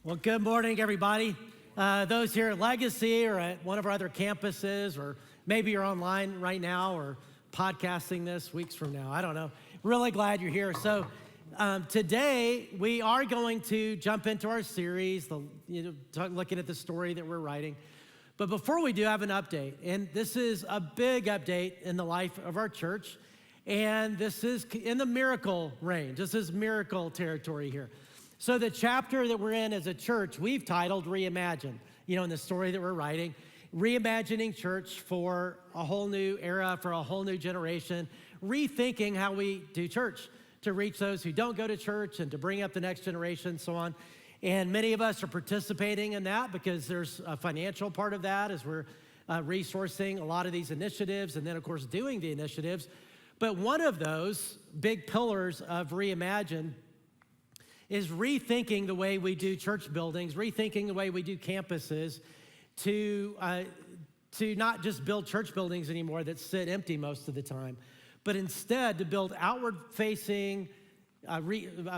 Well, good morning, everybody. Those here at Legacy or at one of our other campuses, or maybe you're online right now or podcasting this weeks from now. I don't know. Really glad you're here. So today we are going to jump into our series, looking at the story that we're writing. But before we do, I have an update. And this is a big update in the life of our church. And this is in the miracle range. This is miracle territory here. So the chapter that we're in as a church, we've titled Reimagine, in the story that we're writing, reimagining church for a whole new era, for a whole new generation, rethinking how we do church to reach those who don't go to church and to bring up the next generation, so on. And many of us are participating in that because there's a financial part of that as we're resourcing a lot of these initiatives and then, of course, doing the initiatives. But one of those big pillars of Reimagine is rethinking the way we do church buildings, rethinking the way we do campuses to not just build church buildings anymore that sit empty most of the time, but instead to build outward-facing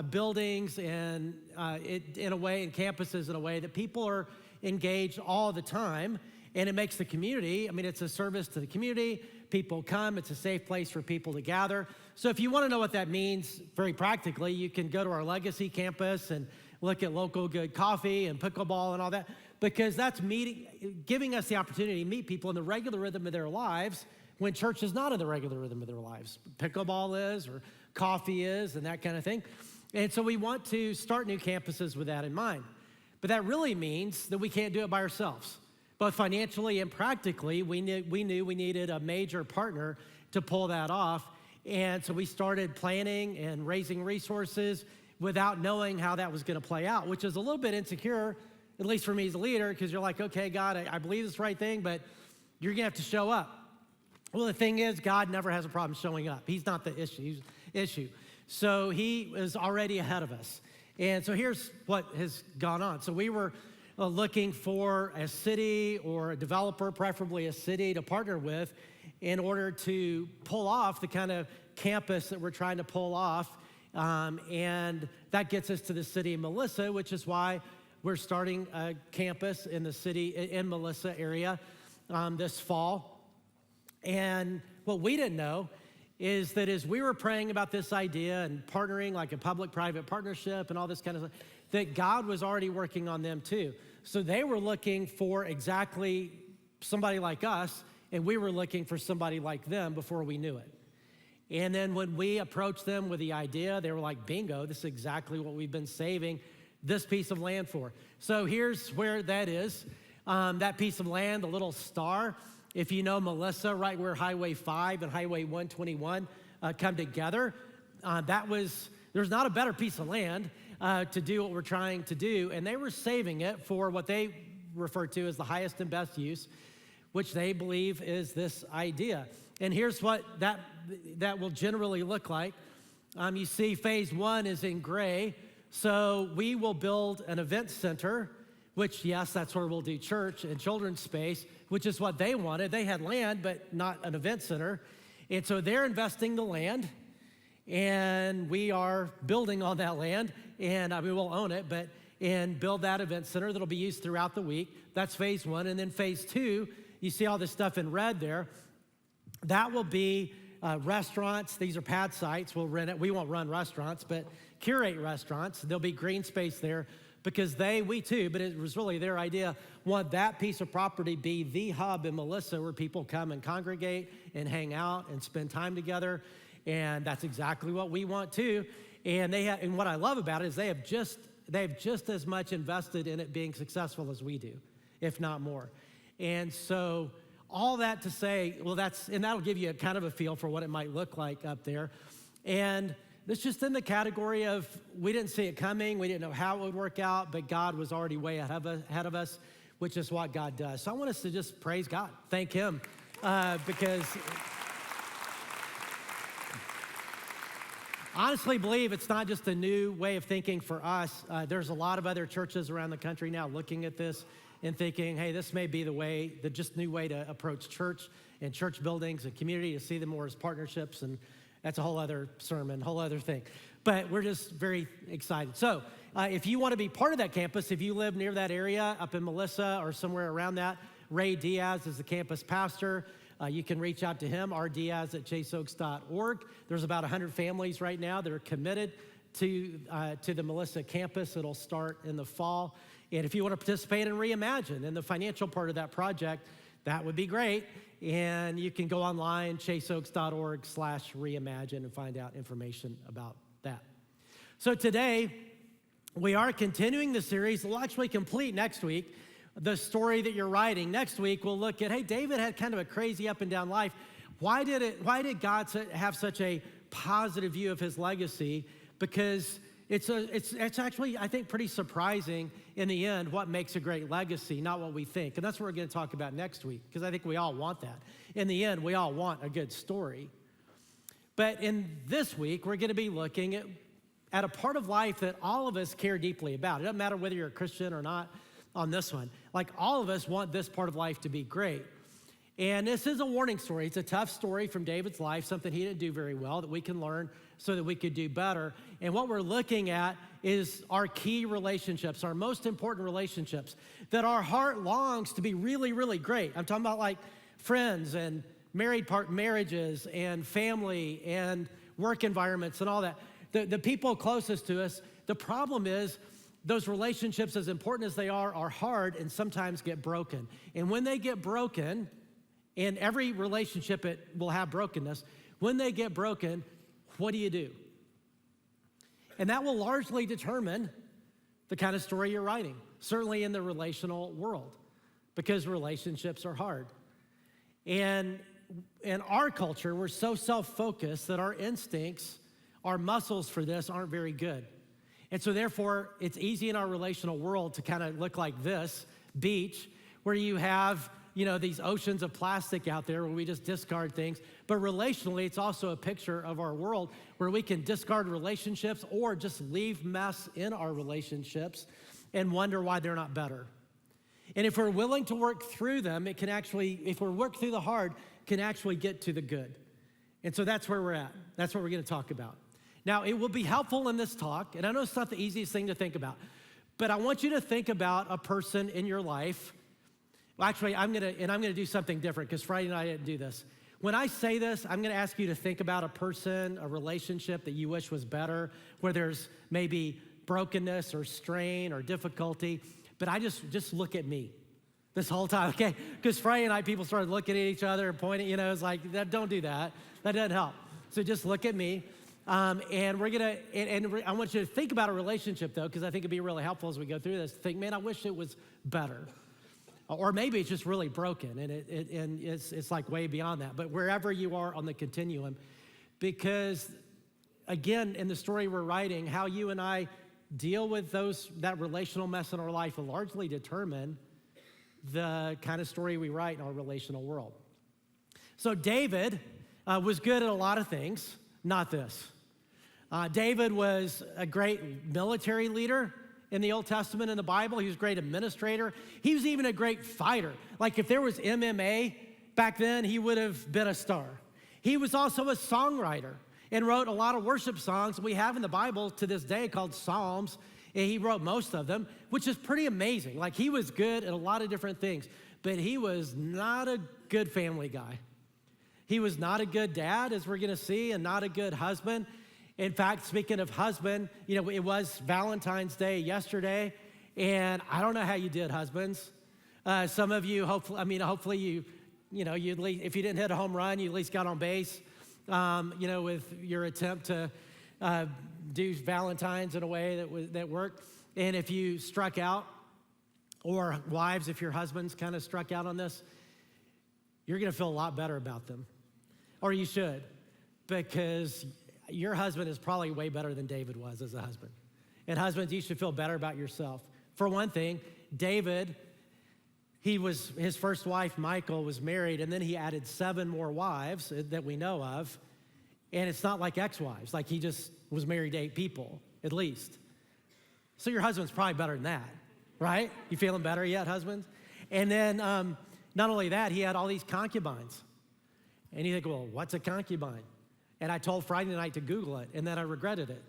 buildings and campuses in a way that people are engaged all the time, and it makes the community, it's a service to the community. People come, it's a safe place for people to gather. So if you want to know what that means very practically, you can go to our Legacy campus and look at local good coffee and pickleball and all that, because that's giving us the opportunity to meet people in the regular rhythm of their lives when church is not in the regular rhythm of their lives. Pickleball is, or coffee is, and that kind of thing. And so we want to start new campuses with that in mind. But that really means that we can't do it by ourselves. Both financially and practically, we knew we needed a major partner to pull that off. And so we started planning and raising resources without knowing how that was going to play out, which is a little bit insecure, at least for me as a leader, because you're like, okay, God, I believe this right thing, but you're going to have to show up. Well, the thing is, God never has a problem showing up. He's not the issue. So he is already ahead of us. And so here's what has gone on. So we were looking for a city or a developer, preferably a city, to partner with in order to pull off the kind of campus that we're trying to pull off. And that gets us to the city of Melissa, which is why we're starting a campus in the city, in Melissa area this fall. And what we didn't know is that as we were praying about this idea and partnering, like a public-private partnership and all this kind of stuff, that God was already working on them too. So they were looking for exactly somebody like us, and we were looking for somebody like them before we knew it. And then when we approached them with the idea, they were like, bingo, this is exactly what we've been saving this piece of land for. So here's where that is. That piece of land, the little star, if you know Melissa, right where Highway 5 and Highway 121 come together, there's not a better piece of land to do what we're trying to do. And they were saving it for what they refer to as the highest and best use, which they believe is this idea. And here's what that will generally look like. You see phase 1 is in gray. So we will build an event center, which, yes, that's where we'll do church and children's space, which is what they wanted. They had land, but not an event center. And so they're investing the land, and we are building on that land, and we will own it, and build that event center that'll be used throughout the week. That's phase 1. And then phase 2, you see all this stuff in red there. That will be restaurants. These are pad sites. We'll rent it. We won't run restaurants, but curate restaurants. There'll be green space there because we too, but it was really their idea, want that piece of property be the hub in Melissa where people come and congregate and hang out and spend time together. And that's exactly what we want too. And and what I love about it is they have just as much invested in it being successful as we do, if not more. And so all that to say, that'll give you a kind of a feel for what it might look like up there. And it's just in the category of, we didn't see it coming, we didn't know how it would work out, but God was already way ahead of us, which is what God does. So I want us to just praise God, thank Him, because honestly believe it's not just a new way of thinking for us. There's a lot of other churches around the country now looking at this and thinking, hey, this may be the just new way to approach church and church buildings and community, to see them more as partnerships, and that's a whole other sermon, whole other thing. But we're just very excited. So if you want to be part of that campus, if you live near that area up in Melissa or somewhere around that, Ray Diaz is the campus pastor. You can reach out to him, rdiaz@chaseoaks.org. There's about 100 families right now that are committed to the Melissa campus. It'll start in the fall. And if you want to participate in Reimagine and the financial part of that project, that would be great. And you can go online, chaseoaks.org/reimagine, and find out information about that. So today, we are continuing the series. We'll actually complete next week the story that you're writing. Next week, we'll look at, hey, David had kind of a crazy up and down life. Why did God have such a positive view of his legacy? Because it's actually, I think, pretty surprising in the end what makes a great legacy, not what we think. And that's what we're going to talk about next week, because I think we all want that. In the end, we all want a good story. But in this week, we're going to be looking at a part of life that all of us care deeply about. It doesn't matter whether you're a Christian or not on this one. Like, all of us want this part of life to be great. And this is a warning story. It's a tough story from David's life, something he didn't do very well that we can learn so that we could do better. And what we're looking at is our key relationships, our most important relationships that our heart longs to be really, really great. I'm talking about like friends and marriages and family and work environments and all that. The people closest to us, the problem is those relationships, as important as they are hard and sometimes get broken. And when they get broken, in every relationship it will have brokenness, when they get broken, what do you do? And that will largely determine the kind of story you're writing, certainly in the relational world, because relationships are hard. And in our culture, we're so self-focused that our instincts, our muscles for this aren't very good. And so therefore, it's easy in our relational world to kind of look like this beach, where you have, these oceans of plastic out there where we just discard things. But relationally, it's also a picture of our world where we can discard relationships or just leave mess in our relationships and wonder why they're not better. And if we're willing to work through them, it can actually, if we work through the hard, can actually get to the good. And so that's where we're at. That's what we're going to talk about. Now, it will be helpful in this talk, and I know it's not the easiest thing to think about, but I want you to think about a person in your life. Well, actually, I'm gonna do something different, because Friday night I didn't do this. When I say this, I'm gonna ask you to think about a person, a relationship that you wish was better, where there's maybe brokenness or strain or difficulty, but I just look at me this whole time, okay? Because Friday night people started looking at each other and pointing, it's like, don't do that. That doesn't help. So just look at me. And I want you to think about a relationship, though, because I think it'd be really helpful as we go through this. Think, man, I wish it was better. Or maybe it's just really broken, and it's like way beyond that. But wherever you are on the continuum, because, again, in the story we're writing, how you and I deal with that relational mess in our life will largely determine the kind of story we write in our relational world. So David was good at a lot of things, not this. David was a great military leader in the Old Testament in the Bible. He was a great administrator. He was even a great fighter. Like, if there was MMA back then, he would have been a star. He was also a songwriter and wrote a lot of worship songs we have in the Bible to this day called Psalms. And he wrote most of them, which is pretty amazing. Like, he was good at a lot of different things, but he was not a good family guy. He was not a good dad, as we're gonna see, and not a good husband. In fact, speaking of husband, it was Valentine's Day yesterday, and I don't know how you did, husbands. Some of you, hopefully you at least, if you didn't hit a home run, you at least got on base, with your attempt to do Valentine's in a way that worked. And if you struck out, or wives, if your husbands kind of struck out on this, you're gonna feel a lot better about them. Or you should, because your husband is probably way better than David was as a husband. And husbands, you should feel better about yourself. For one thing, David, his first wife, Michal, was married, and then he added 7 more wives that we know of. And it's not like ex-wives, like he just was married to 8 people, at least. So your husband's probably better than that, right? You feeling better yet, husbands? And then not only that, he had all these concubines. And you think, well, what's a concubine? And I told Friday night to Google it, and then I regretted it.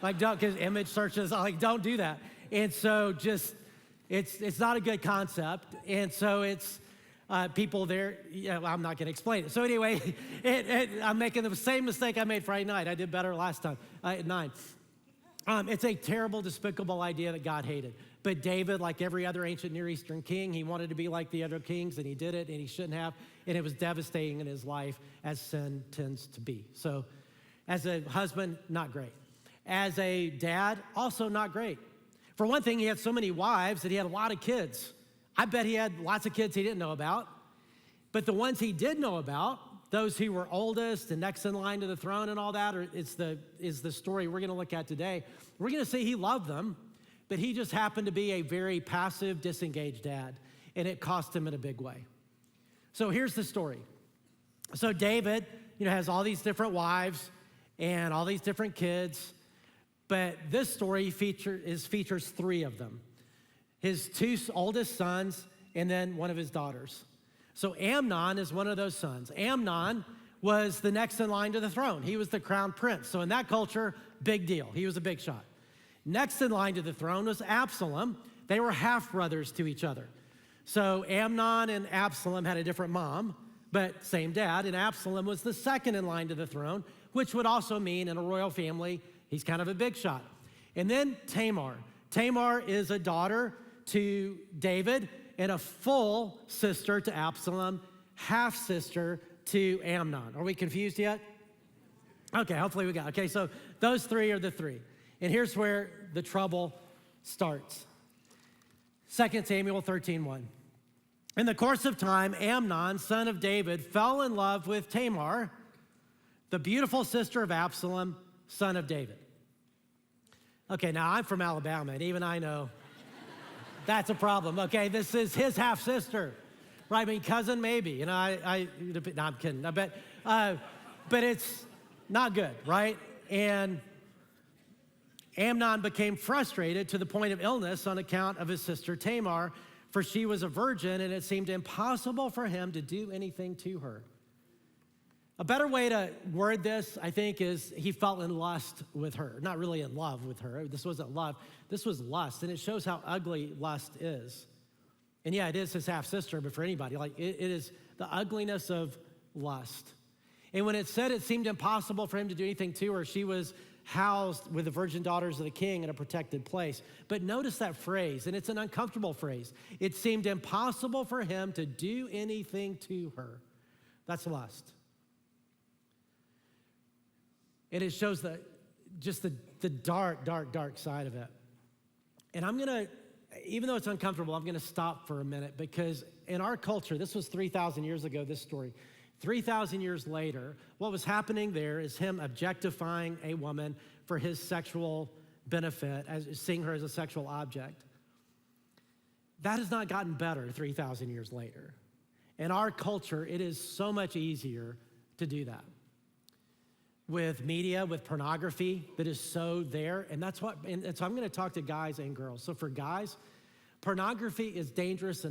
Like, don't, because image searches, like, don't do that. And so just, it's not a good concept. And so it's people there, well, I'm not going to explain it. So anyway, I'm making the same mistake I made Friday night. I did better last time at 9. It's a terrible, despicable idea that God hated. But David, like every other ancient Near Eastern king, he wanted to be like the other kings, and he did it, and he shouldn't have. And it was devastating in his life, as sin tends to be. So as a husband, not great. As a dad, also not great. For one thing, he had so many wives that he had a lot of kids. I bet he had lots of kids he didn't know about. But the ones he did know about, those who were oldest and next in line to the throne and all that, is the story we're going to look at today. We're going to see he loved them, but he just happened to be a very passive, disengaged dad, and it cost him in a big way. So here's the story. So David, has all these different wives and all these different kids, but this story features 3 of them. His 2 oldest sons, and then one of his daughters. So Amnon is one of those sons. Amnon was the next in line to the throne. He was the crown prince. So in that culture, big deal. He was a big shot. Next in line to the throne was Absalom. They were half-brothers to each other. So Amnon and Absalom had a different mom, but same dad. And Absalom was the second in line to the throne, which would also mean in a royal family, he's kind of a big shot. And then Tamar. Tamar is a daughter to David and a full sister to Absalom, half sister to Amnon. Are we confused yet? Okay, hopefully we got it. Okay, so those 3 are the 3. And here's where the trouble starts. 2 Samuel 13:1. In the course of time, Amnon, son of David, fell in love with Tamar, the beautiful sister of Absalom, son of David. Okay, now I'm from Alabama, and even I know that's a problem. Okay, this is his half sister, right? I mean, cousin maybe. No, I'm kidding. I bet, but it's not good, right? And Amnon became frustrated to the point of illness on account of his sister Tamar, for she was a virgin, and it seemed impossible for him to do anything to her. A better way to word this, I think, is he fell in lust with her. Not really in love with her. This wasn't love. This was lust, and it shows how ugly lust is. And yeah, it is his half-sister, but for anybody, like it is the ugliness of lust. And when it said it seemed impossible for him to do anything to her, she was housed with the virgin daughters of the king in a protected place. But notice that phrase, and it's an uncomfortable phrase. It seemed impossible for him to do anything to her. That's lust. And it shows just the dark, dark, dark side of it. And I'm gonna, even though it's uncomfortable, I'm gonna stop for a minute, because in our culture, this was 3,000 years ago, this story. 3,000 years later, what was happening there is him objectifying a woman for his sexual benefit, as seeing her as a sexual object. That has not gotten better 3,000 years later. In our culture, it is so much easier to do that. With media, with pornography that is so there, and so I'm gonna talk to guys and girls. So for guys, pornography is dangerous for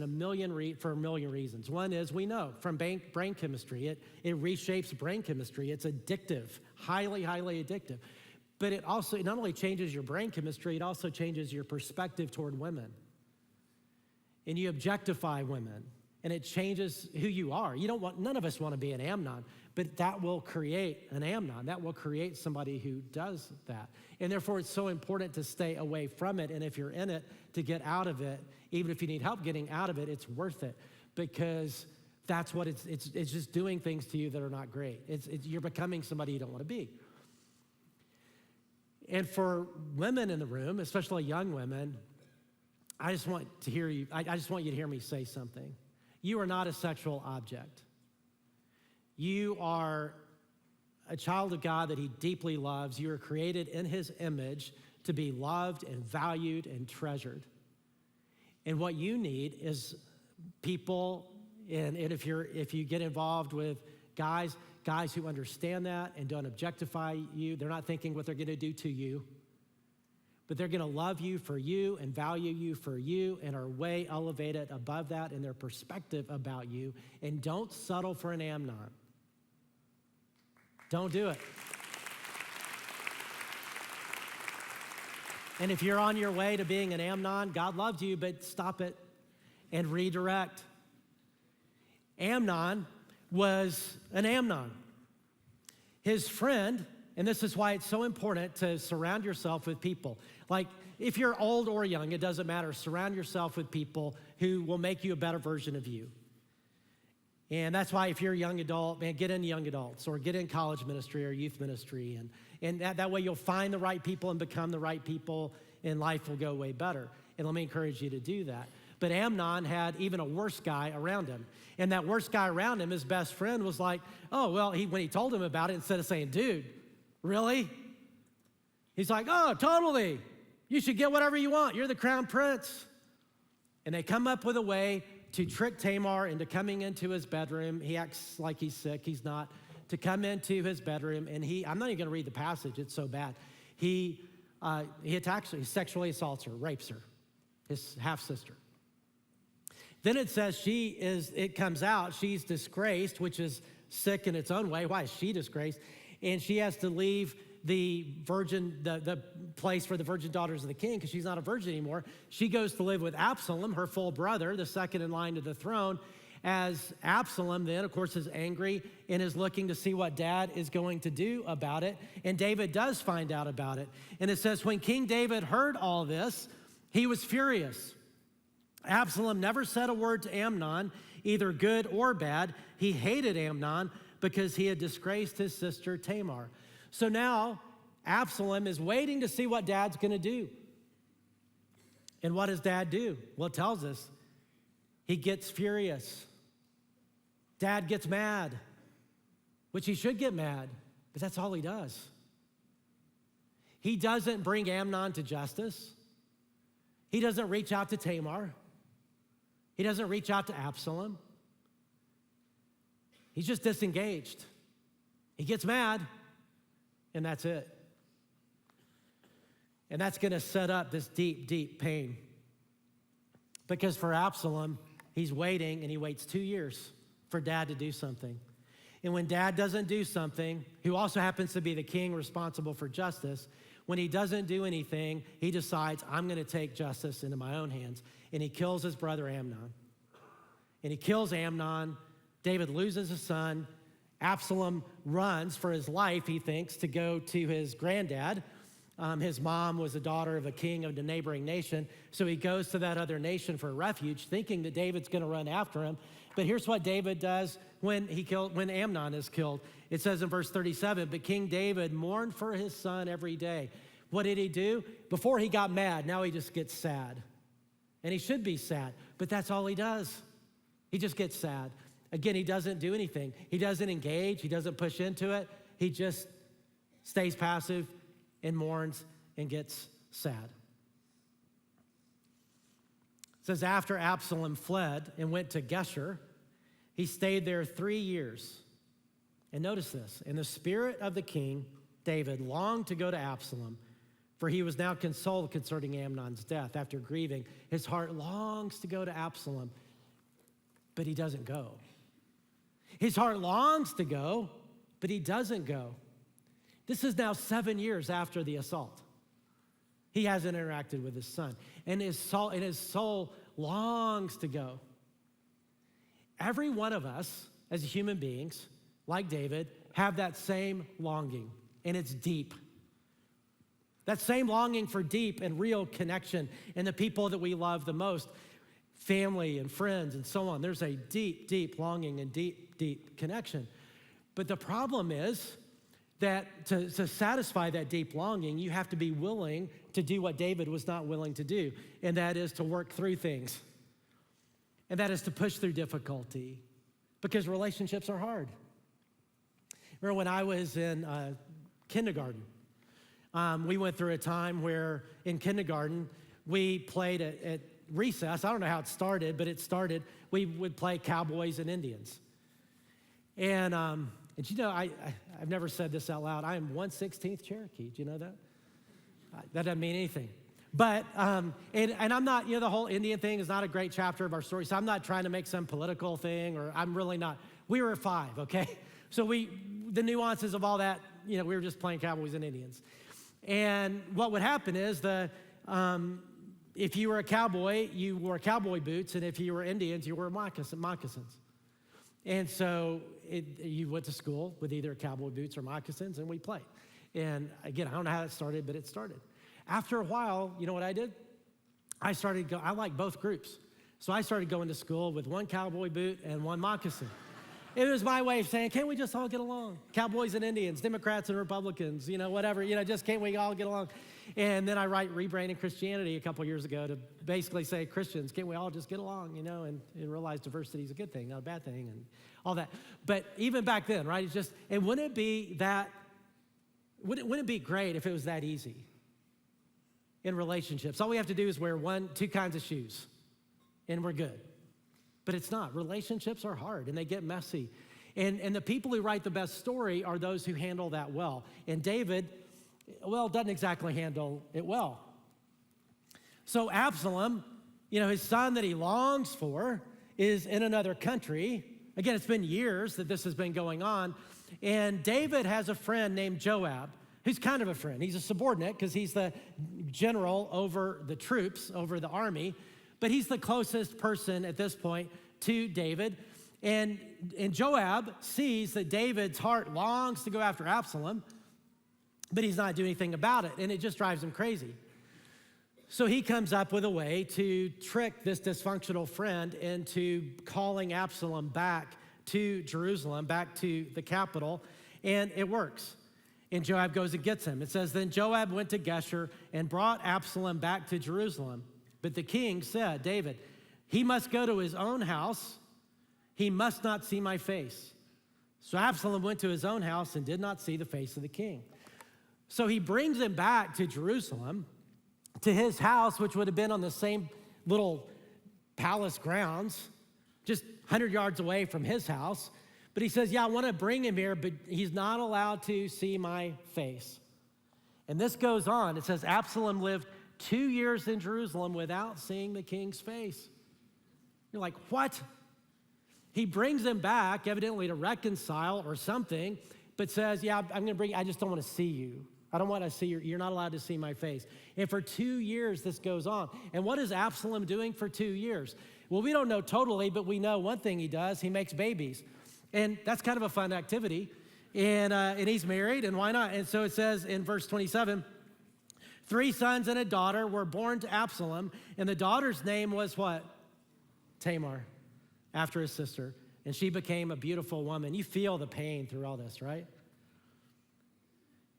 a million reasons. One is, we know from brain chemistry, it reshapes brain chemistry. It's addictive, highly, highly addictive. But it not only changes your brain chemistry, it also changes your perspective toward women. And you objectify women, and it changes who you are. None of us want to be an Amnon, but that will create an Amnon. That will create somebody who does that. And therefore, it's so important to stay away from it. And if you're in it, to get out of it, even if you need help getting out of it, it's worth it, because that's what it's just doing things to you that are not great. You're becoming somebody you don't want to be. And for women in the room, especially young women, I just want to hear you. I just want you to hear me say something. You are not a sexual object. You are a child of God that he deeply loves. You are created in his image to be loved and valued and treasured. And what you need is people, and if you get involved with guys who understand that and don't objectify you, they're not thinking what they're gonna do to you, but they're gonna love you for you and value you for you and are way elevated above that in their perspective about you. And don't settle for an Amnon. Don't do it. And if you're on your way to being an Amnon, God loves you, but stop it and redirect. Amnon was an Amnon. His friend, and this is why it's so important to surround yourself with people. Like, if you're old or young, it doesn't matter. Surround yourself with people who will make you a better version of you. And that's why if you're a young adult, man, get in young adults or get in college ministry or youth ministry. And that way you'll find the right people and become the right people, and life will go way better. And let me encourage you to do that. But Amnon had even a worse guy around him. And that worst guy around him, his best friend, was like, oh, well, when he told him about it, instead of saying, dude, really? He's like, oh, totally. You should get whatever you want. You're the crown prince. And they come up with a way to trick Tamar into coming into his bedroom. He acts like he's sick. He's not. To come into his bedroom, and I'm not even going to read the passage. It's so bad. He attacks her. He sexually assaults her, rapes her, his half-sister. Then it says it comes out, she's disgraced, which is sick in its own way. Why is she disgraced? And she has to leave the place for the virgin daughters of the king because she's not a virgin anymore. She goes to live with Absalom, her full brother, the second in line to the throne, as Absalom then, of course, is angry and is looking to see what dad is going to do about it. And David does find out about it. And it says, when King David heard all this, he was furious. Absalom never said a word to Amnon, either good or bad. He hated Amnon because he had disgraced his sister Tamar. So now Absalom is waiting to see what dad's going to do. And what does dad do? Well, it tells us he gets furious. Dad gets mad, which he should get mad, but that's all he does. He doesn't bring Amnon to justice. He doesn't reach out to Tamar. He doesn't reach out to Absalom. He's just disengaged. He gets mad, and that's it. And that's going to set up this deep, deep pain. Because for Absalom, he's waiting, and he waits 2 years for dad to do something. And when dad doesn't do something, who also happens to be the king responsible for justice, when he doesn't do anything, he decides, I'm going to take justice into my own hands. And he kills his brother Amnon. And he kills Amnon. David loses a son. Absalom runs for his life, he thinks, to go to his granddad. His mom was a daughter of a king of the neighboring nation. So he goes to that other nation for refuge, thinking that David's going to run after him. But here's what David does when Amnon is killed. It says in verse 37, but King David mourned for his son every day. What did he do? Before he got mad, now he just gets sad. And he should be sad, but that's all he does. He just gets sad. Again, he doesn't do anything. He doesn't engage. He doesn't push into it. He just stays passive and mourns and gets sad. It says, after Absalom fled and went to Geshur, he stayed there 3 years. And notice this, and the spirit of the king, David, longed to go to Absalom, for he was now consoled concerning Amnon's death. After grieving, his heart longs to go to Absalom, but he doesn't go. His heart longs to go, but he doesn't go. This is now 7 years after the assault. He hasn't interacted with his son, and his soul longs to go. Every one of us, as human beings, like David, have that same longing, and it's deep. That same longing for deep and real connection in the people that we love the most, family and friends and so on. There's a deep, deep longing and deep, deep connection. But the problem is that to satisfy that deep longing, you have to be willing to do what David was not willing to do, and that is to work through things. And that is to push through difficulty, because relationships are hard. Remember when I was in kindergarten, we went through a time where in kindergarten, we played at recess. I don't know how it started, but it started, we would play cowboys and Indians. And you know, I've never said this out loud. I am 1/16 Cherokee. Do you know that? That doesn't mean anything. But, and I'm not, you know, the whole Indian thing is not a great chapter of our story, so I'm not trying to make some political thing, or I'm really not. We were 5, okay? So the nuances of all that, you know, we were just playing cowboys and Indians. And what would happen is if you were a cowboy, you wore cowboy boots, and if you were Indians, you wore moccasins. And so you went to school with either cowboy boots or moccasins, and we played. And again, I don't know how it started, but it started. After a while, you know what I did? I like both groups. So I started going to school with one cowboy boot and one moccasin. It was my way of saying, can't we just all get along? Cowboys and Indians, Democrats and Republicans, whatever, just can't we all get along? And then I write Rebranding Christianity a couple years ago to basically say, Christians, can't we all just get along, and realize diversity is a good thing, not a bad thing, and all that. But even back then, right, and wouldn't it be great if it was that easy in relationships? All we have to do is wear two kinds of shoes, and we're good. But it's not. Relationships are hard, and they get messy. And the people who write the best story are those who handle that well. And David, doesn't exactly handle it well. So Absalom, his son that he longs for is in another country. Again, it's been years that this has been going on. And David has a friend named Joab, who's kind of a friend. He's a subordinate because he's the general over the troops, over the army. But he's the closest person at this point to David. And Joab sees that David's heart longs to go after Absalom, but he's not doing anything about it, and it just drives him crazy. So he comes up with a way to trick this dysfunctional friend into calling Absalom back to Jerusalem, back to the capital, and it works. And Joab goes and gets him. It says, then Joab went to Geshur and brought Absalom back to Jerusalem. But the king said, David, he must go to his own house. He must not see my face. So Absalom went to his own house and did not see the face of the king. So he brings him back to Jerusalem, to his house, which would have been on the same little palace grounds, just 100 yards away from his house. But he says, I want to bring him here, but he's not allowed to see my face. And this goes on. It says, Absalom lived 2 years in Jerusalem without seeing the king's face. You're like, what? He brings him back, evidently to reconcile or something, but says, I just don't want to see you. I don't want to see you. You're not allowed to see my face. And for 2 years, this goes on. And what is Absalom doing for 2 years? Well, we don't know totally, but we know one thing he does. He makes babies. And that's kind of a fun activity. And he's married, and why not? And so it says in verse 27, 3 sons and a daughter were born to Absalom, and the daughter's name was what? Tamar, after his sister. And she became a beautiful woman. You feel the pain through all this, right?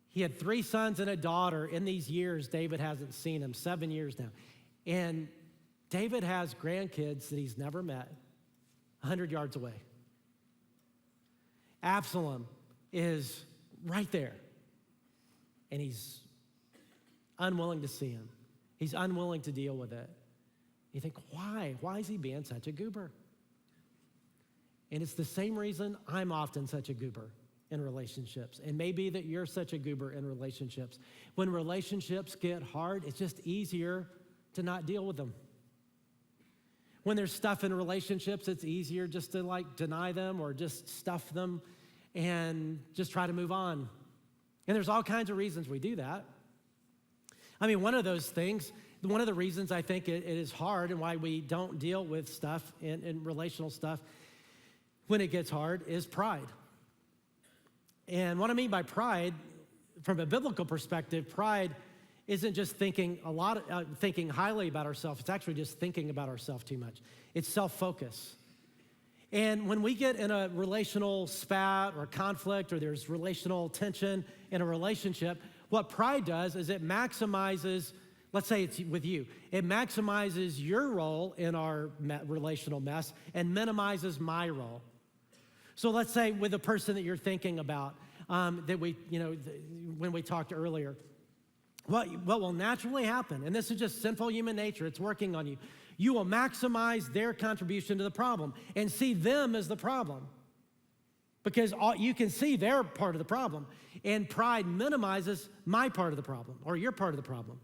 He had 3 sons and a daughter. In these years, David hasn't seen them, 7 years now. And David has grandkids that he's never met, 100 yards away. Absalom is right there, and he's unwilling to see him. He's unwilling to deal with it. You think, why? Why is he being such a goober? And it's the same reason I'm often such a goober in relationships. And maybe that you're such a goober in relationships. When relationships get hard, it's just easier to not deal with them. When there's stuff in relationships, it's easier just to deny them or just stuff them and just try to move on. And there's all kinds of reasons we do that. I mean, one of the reasons I think it is hard and why we don't deal with stuff in relational stuff when it gets hard is pride. And what I mean by pride, from a biblical perspective, pride isn't just thinking highly about ourselves. It's actually just thinking about ourselves too much. It's self-focus. And when we get in a relational spat or conflict, or there's relational tension in a relationship, what pride does is it maximizes, let's say it's with you, it maximizes your role in our relational mess and minimizes my role. So let's say with the person that you're thinking about, when we talked earlier, what will naturally happen, and this is just simple human nature, it's working on you, you will maximize their contribution to the problem and see them as the problem because you can see their part of the problem, and pride minimizes my part of the problem or your part of the problem.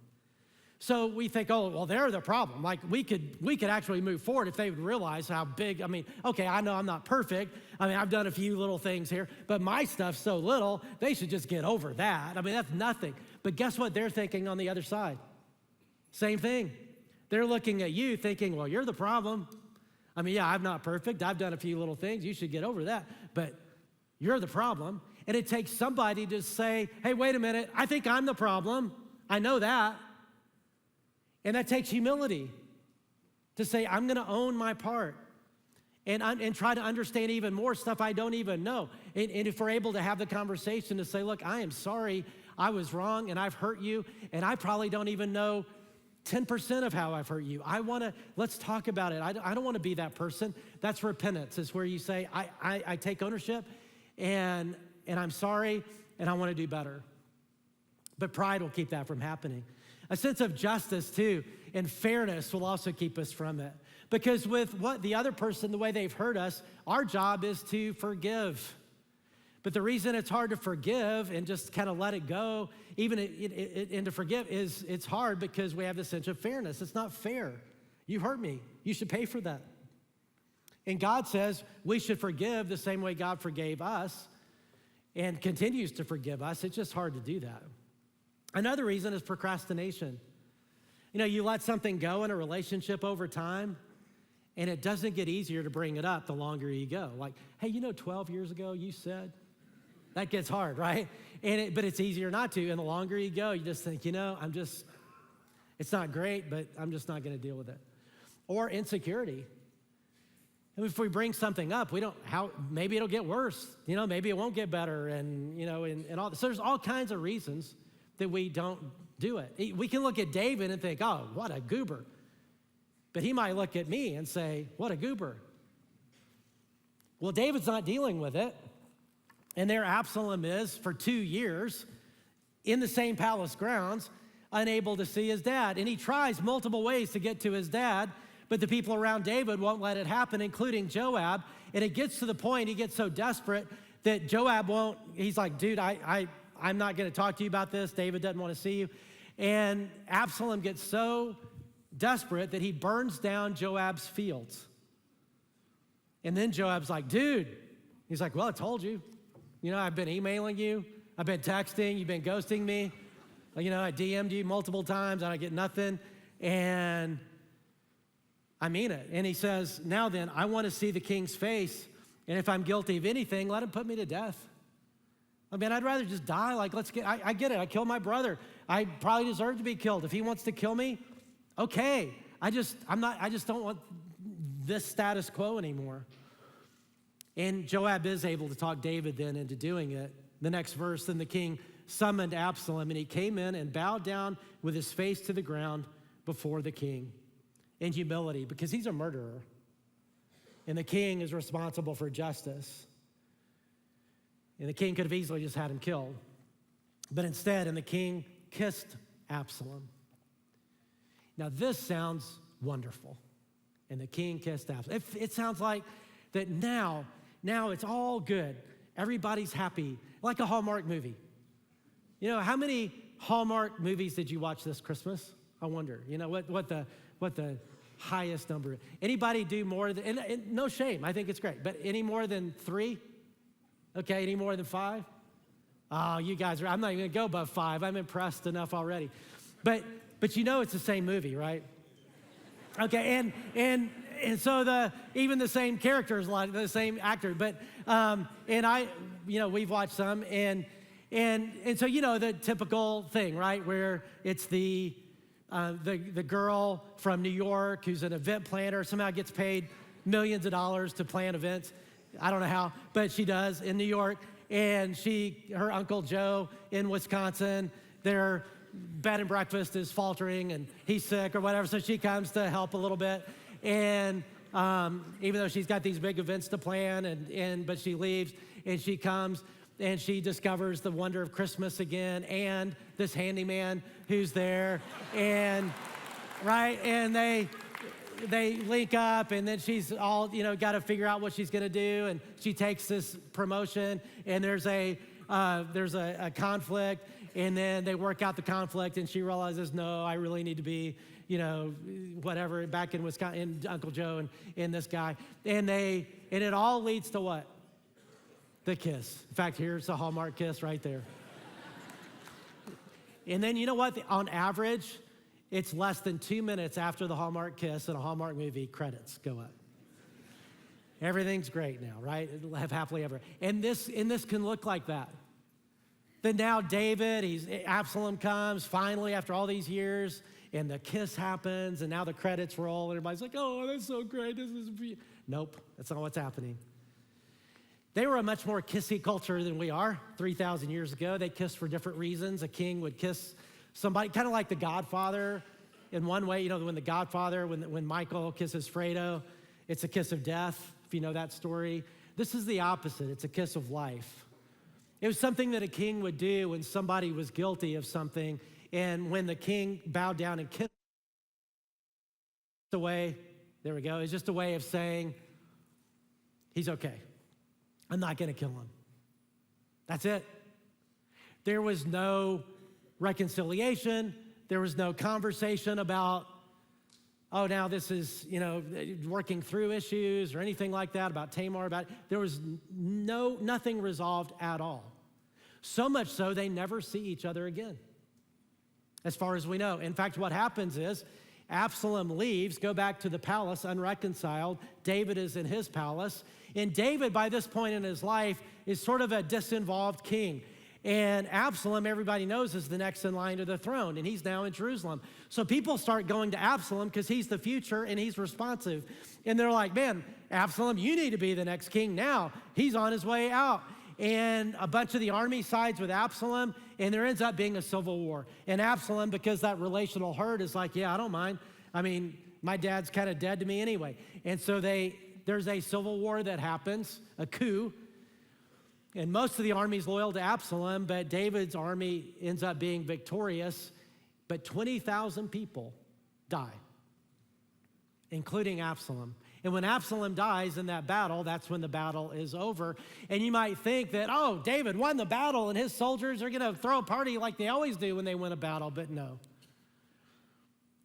So we think, they're the problem. Like we could actually move forward if they would realize how big, I know I'm not perfect. I've done a few little things here, but my stuff's so little, they should just get over that. That's nothing. But guess what they're thinking on the other side? Same thing. They're looking at you thinking, well, you're the problem. I mean, yeah, I'm not perfect. I've done a few little things. You should get over that. But you're the problem. And it takes somebody to say, hey, wait a minute. I think I'm the problem. I know that. And that takes humility to say, I'm going to own my part and try to understand even more stuff I don't even know. And if we're able to have the conversation to say, look, I am sorry. I was wrong and I've hurt you. And I probably don't even know 10% of how I've hurt you. Let's talk about it. I don't want to be that person. That's repentance. It's where you say, I take ownership and I'm sorry and I want to do better. But pride will keep that from happening. A sense of justice too and fairness will also keep us from it. Because with what the other person, the way they've hurt us, our job is to forgive. But the reason it's hard to forgive and just kind of let it go, even and to forgive, is it's hard because we have this sense of fairness. It's not fair. You hurt me. You should pay for that. And God says we should forgive the same way God forgave us and continues to forgive us. It's just hard to do that. Another reason is procrastination. You know, you let something go in a relationship over time, and it doesn't get easier to bring it up the longer you go. Like, hey, 12 years ago you said, that gets hard, right? But it's easier not to. And the longer you go, you just think, it's not great, but I'm just not going to deal with it. Or insecurity. And if we bring something up, maybe it'll get worse. Maybe it won't get better. And all. So there's all kinds of reasons that we don't do it. We can look at David and think, oh, what a goober. But he might look at me and say, what a goober. Well, David's not dealing with it. And there Absalom is for 2 years in the same palace grounds, unable to see his dad. And he tries multiple ways to get to his dad, but the people around David won't let it happen, including Joab. And it gets to the point, he gets so desperate that Joab won't, he's like, dude, I'm not going to talk to you about this. David doesn't want to see you. And Absalom gets so desperate that he burns down Joab's fields. And then Joab's like, dude, he's like, well, I told you. I've been emailing you. I've been texting. You've been ghosting me. I DM'd you multiple times and I get nothing. And I mean it. And he says, now then, I want to see the king's face. And if I'm guilty of anything, let him put me to death. I mean, I'd rather just die. Like, I get it. I killed my brother. I probably deserve to be killed. If he wants to kill me, okay. I just don't want this status quo anymore. And Joab is able to talk David then into doing it. The next verse, then the king summoned Absalom, and he came in and bowed down with his face to the ground before the king in humility, because he's a murderer. And the king is responsible for justice. And the king could have easily just had him killed. But instead, and the king kissed Absalom. Now this sounds wonderful. And the king kissed Absalom. It sounds like that now it's all good. Everybody's happy, like a Hallmark movie. How many Hallmark movies did you watch this Christmas? I wonder. What the highest number is. Anybody do more than, and no shame, I think it's great, but any more than 3? Okay, any more than 5? Oh, you guys I'm not even gonna go above 5. I'm impressed enough already. But it's the same movie, right? Okay, and so even the same characters, like the same actor, but we've watched some, and so the typical thing, right, where it's the girl from New York who's an event planner, somehow gets paid millions of dollars to plan events. I don't know how, but she does in New York, and her Uncle Joe in Wisconsin, their bed and breakfast is faltering, and he's sick or whatever, so she comes to help a little bit. And even though she's got these big events to plan, but she leaves and she comes and she discovers the wonder of Christmas again and this handyman who's there, and right, and they link up, and then she's all got to figure out what she's gonna do, and she takes this promotion, and there's a conflict, and then they work out the conflict, and she realizes, no, I really need to be whatever, back in Wisconsin, and Uncle Joe and this guy. And it all leads to what? The kiss. In fact, here's the Hallmark kiss right there. And then you know what? On average, It's less than 2 minutes after the Hallmark kiss in a Hallmark movie, credits go up. Everything's great now, right? It'll have happily ever. And this can look like that. Then now Absalom comes finally after all these years, and the kiss happens, and now the credits roll, and everybody's like, oh, that's so great. Nope, that's not what's happening. They were a much more kissy culture than we are. 3,000 years ago, they kissed for different reasons. A king would kiss somebody, kind of like the Godfather in one way. You know, when the Godfather, when Michael kisses Fredo, it's a kiss of death, if you know that story. This is the opposite. It's a kiss of life. It was something that a king would do when somebody was guilty of something, and when the king bowed down and kissed away, there we go. It's just a way of saying, he's okay. I'm not going to kill him. That's it. There was no reconciliation. There was no conversation about, oh, now this is, working through issues or anything like that, about Tamar, there was nothing resolved at all. So much so, they never see each other again, as far as we know. In fact, what happens is Absalom leaves, go back to the palace, unreconciled. David is in his palace. And David, by this point in his life, is sort of a disinvolved king. And Absalom, everybody knows, is the next in line to the throne, and he's now in Jerusalem. So people start going to Absalom because he's the future and he's responsive. And they're like, man, Absalom, you need to be the next king now. He's on his way out. And a bunch of the army sides with Absalom, and there ends up being a civil war. And Absalom, because that relational hurt, is like, yeah, I don't mind. I mean, my dad's kind of dead to me anyway. And so there's a civil war that happens, a coup. And most of the army is loyal to Absalom, but David's army ends up being victorious. But 20,000 people die, including Absalom. And when Absalom dies in that battle, that's when the battle is over. And you might think that, oh, David won the battle and his soldiers are going to throw a party like they always do when they win a battle, but no.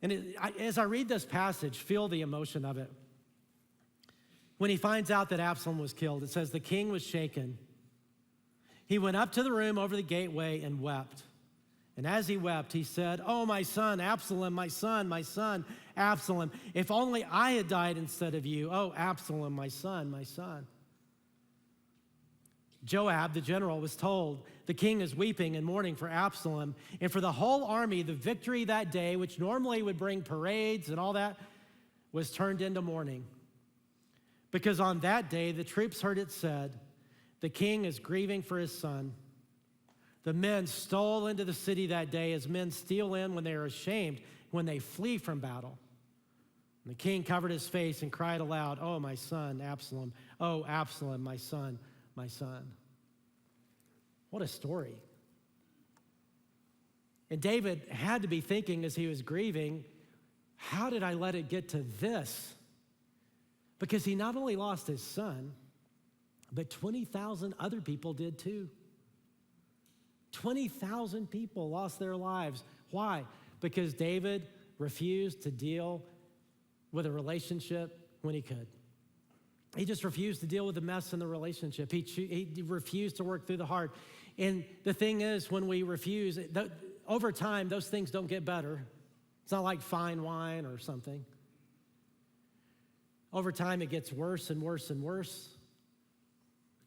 And as I read this passage, feel the emotion of it. When he finds out that Absalom was killed, it says the king was shaken. He went up to the room over the gateway and wept. And as he wept, he said, oh, my son, Absalom, my son, Absalom, if only I had died instead of you. Oh, Absalom, my son, my son. Joab, the general, was told, the king is weeping and mourning for Absalom. And for the whole army, the victory that day, which normally would bring parades and all that, was turned into mourning. Because on that day, the troops heard it said, the king is grieving for his son. The men stole into the city that day as men steal in when they are ashamed, when they flee from battle. And the king covered his face and cried aloud, oh, my son, Absalom. Oh, Absalom, my son, my son. What a story. And David had to be thinking as he was grieving, how did I let it get to this? Because he not only lost his son, but 20,000 other people did too. 20,000 people lost their lives. Why? Because David refused to deal with a relationship when he could. He just refused to deal with the mess in the relationship. He refused to work through the heart. And the thing is, when we refuse, over time, those things don't get better. It's not like fine wine or something. Over time, it gets worse and worse and worse,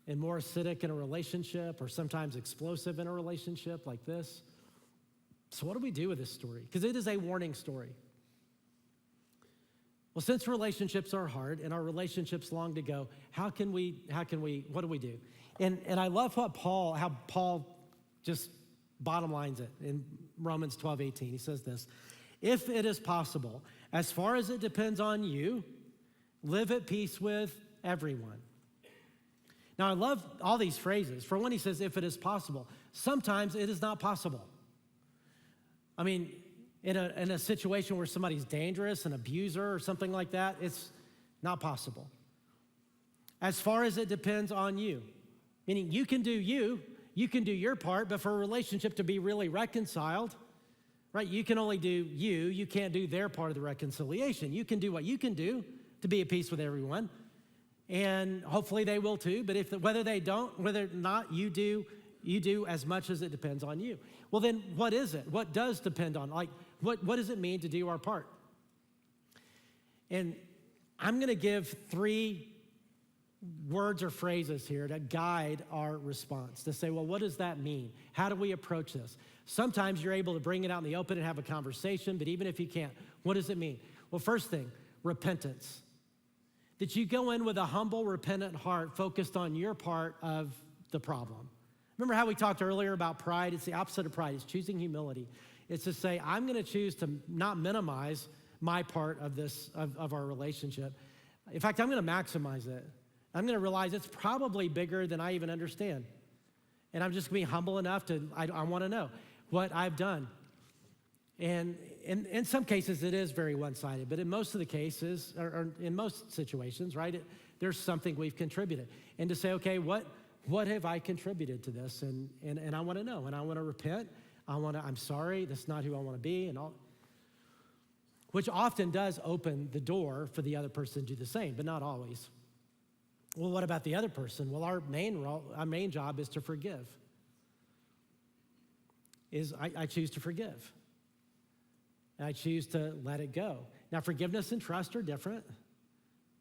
and more acidic in a relationship, or sometimes explosive in a relationship like this. So what do we do with this story? Because it is a warning story. Well, since relationships are hard and our relationships long to go, what do we do? And I love how Paul just bottom lines it in Romans 12:18. He says this, if it is possible, as far as it depends on you, live at peace with everyone. Now, I love all these phrases. For one, he says, if it is possible. Sometimes it is not possible. I mean, in a situation where somebody's dangerous, an abuser or something like that, it's not possible. As far as it depends on you. Meaning you can do your part, but for a relationship to be really reconciled, right, you can only do you can't do their part of the reconciliation. You can do what you can do to be at peace with everyone. And hopefully they will too, but whether or not you do as much as it depends on you. Well, then what is it? What does depend on? Like, what does it mean to do our part? And I'm going to give 3 words or phrases here to guide our response, to say, well, what does that mean? How do we approach this? Sometimes you're able to bring it out in the open and have a conversation, but even if you can't, what does it mean? Well, first thing, repentance. That you go in with a humble, repentant heart focused on your part of the problem. Remember how we talked earlier about pride? It's the opposite of pride. It's choosing humility. It's to say, I'm going to choose to not minimize my part of this, of our relationship. In fact, I'm going to maximize it. I'm going to realize it's probably bigger than I even understand. And I'm just going to be humble enough to, I want to know what I've done. And in some cases, it is very one-sided, but in most of the cases, or in most situations, right, there's something we've contributed. And to say, okay, what have I contributed to this? And I want to know, and I want to repent. I'm sorry, that's not who I want to be, and all. Which often does open the door for the other person to do the same, but not always. Well, what about the other person? Well, our main job is to forgive. I choose to forgive. And I choose to let it go. Now, forgiveness and trust are different.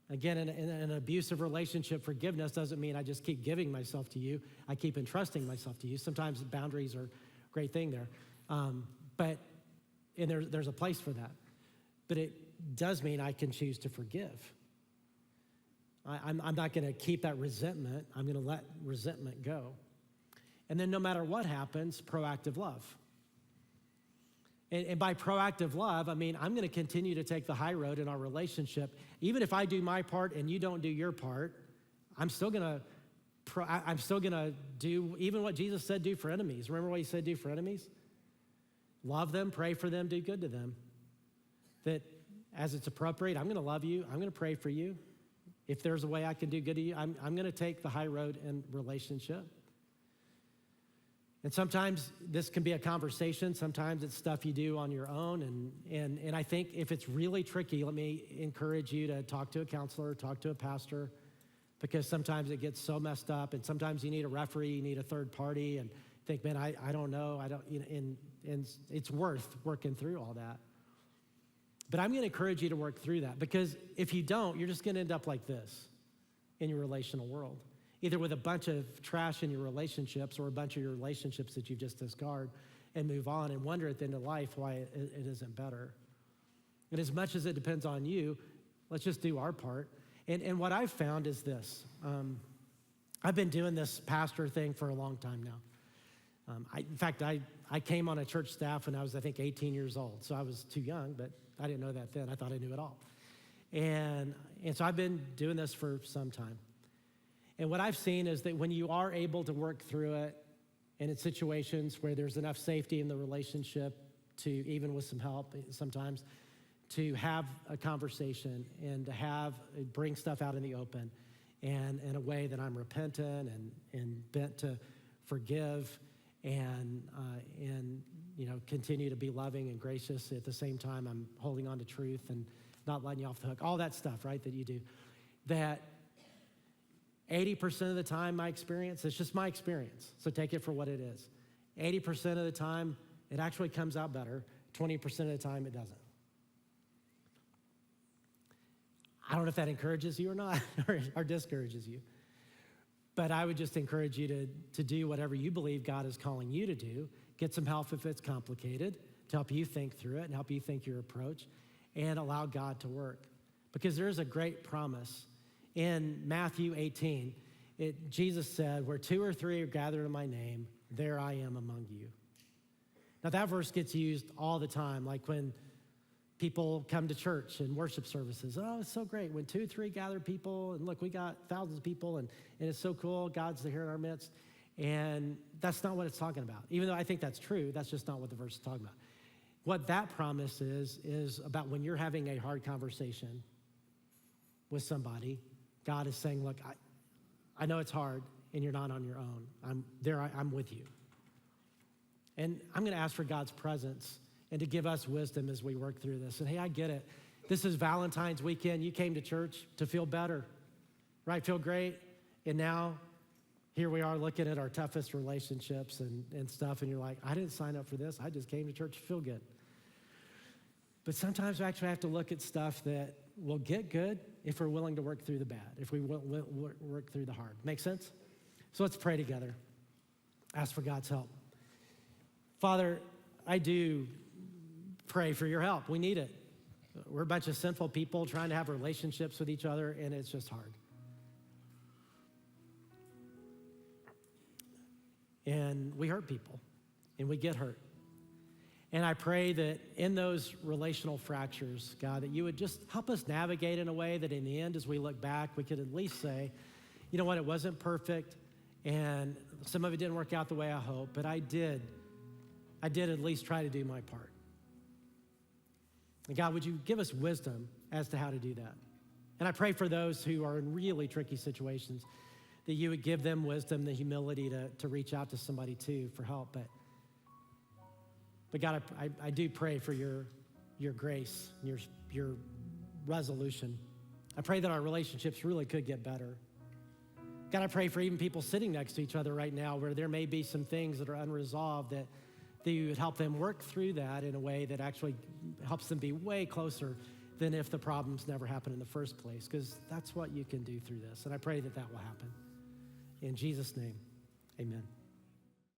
Again, in an abusive relationship, forgiveness doesn't mean I just keep giving myself to you. I keep entrusting myself to you. Sometimes boundaries are a great thing there. But there's a place for that. But it does mean I can choose to forgive. I'm not going to keep that resentment. I'm going to let resentment go. And then no matter what happens, proactive love. And by proactive love, I mean I'm going to continue to take the high road in our relationship. Even if I do my part and you don't do your part, I'm still going to do even what Jesus said do for enemies. Remember what he said do for enemies? Love them, pray for them, do good to them. That as it's appropriate, I'm going to love you. I'm going to pray for you. If there's a way I can do good to you, I'm going to take the high road in relationship. And sometimes this can be a conversation. Sometimes it's stuff you do on your own. And I think if it's really tricky, let me encourage you to talk to a counselor, talk to a pastor, because sometimes it gets so messed up. And sometimes you need a referee, you need a third party, and think, man, I don't know. And it's worth working through all that. But I'm going to encourage you to work through that, because if you don't, you're just going to end up like this in your relational world, either with a bunch of trash in your relationships or a bunch of your relationships that you just discard and move on and wonder at the end of life why it isn't better. And as much as it depends on you, let's just do our part. And what I've found is this. I've been doing this pastor thing for a long time now. In fact, I came on a church staff when I was, I think, 18 years old. So I was too young, but I didn't know that then. I thought I knew it all. And so I've been doing this for some time. And what I've seen is that when you are able to work through it, and in situations where there's enough safety in the relationship to, even with some help sometimes, to have a conversation and to bring stuff out in the open, and in a way that I'm repentant and bent to forgive and continue to be loving and gracious. At the same time, I'm holding on to truth and not letting you off the hook. All that stuff, right, that you do. That 80% of the time, my experience, it's just my experience, so take it for what it is. 80% of the time, it actually comes out better. 20% of the time, it doesn't. I don't know if that encourages you or not, or discourages you. But I would just encourage you to do whatever you believe God is calling you to do. Get some help if it's complicated, to help you think through it and help you think your approach, and allow God to work. Because there's a great promise. In Matthew 18, Jesus said, where 2 or 3 are gathered in my name, there I am among you. Now that verse gets used all the time, like when people come to church and worship services. Oh, it's so great. When 2, 3 gather people, and look, we got thousands of people, and it's so cool. God's here in our midst. And that's not what it's talking about. Even though I think that's true, that's just not what the verse is talking about. What that promise is about when you're having a hard conversation with somebody. God is saying, look, I know it's hard, and you're not on your own. I'm with you. And I'm going to ask for God's presence and to give us wisdom as we work through this. And hey, I get it. This is Valentine's weekend. You came to church to feel better, right? Feel great. And now here we are looking at our toughest relationships and stuff. And you're like, I didn't sign up for this. I just came to church to feel good. But sometimes we actually have to look at stuff that will get good if we're willing to work through the bad, if we work through the hard. Make sense? So let's pray together. Ask for God's help. Father, I do pray for your help. We need it. We're a bunch of sinful people trying to have relationships with each other, and it's just hard. And we hurt people, and we get hurt. And I pray that in those relational fractures, God, that you would just help us navigate in a way that in the end, as we look back, we could at least say, you know what, it wasn't perfect, and some of it didn't work out the way I hoped, but I did at least try to do my part. And God, would you give us wisdom as to how to do that? And I pray for those who are in really tricky situations, that you would give them wisdom, the humility to reach out to somebody too for help. But God, I do pray for your grace, your resolution. I pray that our relationships really could get better. God, I pray for even people sitting next to each other right now where there may be some things that are unresolved, that you would help them work through that in a way that actually helps them be way closer than if the problems never happened in the first place, because that's what you can do through this. And I pray that that will happen. In Jesus' name, amen.